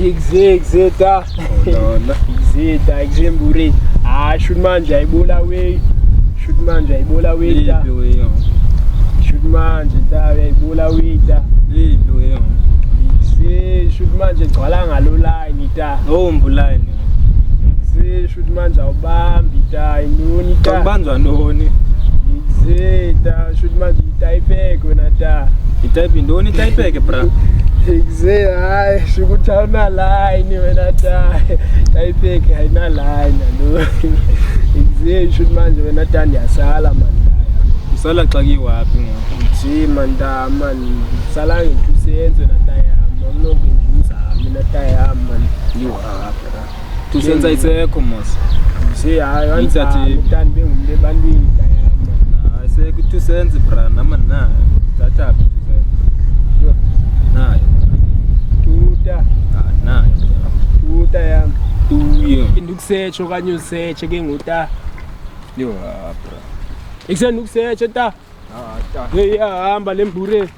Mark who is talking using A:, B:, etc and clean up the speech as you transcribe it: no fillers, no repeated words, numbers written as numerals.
A: Exeta.
B: Lona.
A: Exembure. Should manje ayibola way. Should manje ayibola way da. Should manje da ayibola way da. Should manje gcwala ngalo line da.
B: Line.
A: Should manje awubambi da inoni da.
B: Kubanjwa ndoni.
A: Da should manje type wena da.
B: Itype ndoni type bra.
A: Hayi shukuthauna line wena da. Type hayina line no. Should manje wena da ndiyasala man.
B: Usala xa kiwapi ngo?
A: Manda man sala nge2 wena da yami. Nokungenza mina da yami man. Liwapha.
B: Tusenza isekho mos.
A: Hayi wanzathi utani bengumuntu ebantwini da yami.
B: Sekutusenze bra nama na. Thatha phi tusenze. Nayo.
A: Tuta.
B: Nayo.
A: Tuta yami.
B: Tuyo.
A: Indukusearch okanye usearch ke nguta. Bra. Ikusena ukusearch ta.
B: Ta.
A: Hey hamba lembure.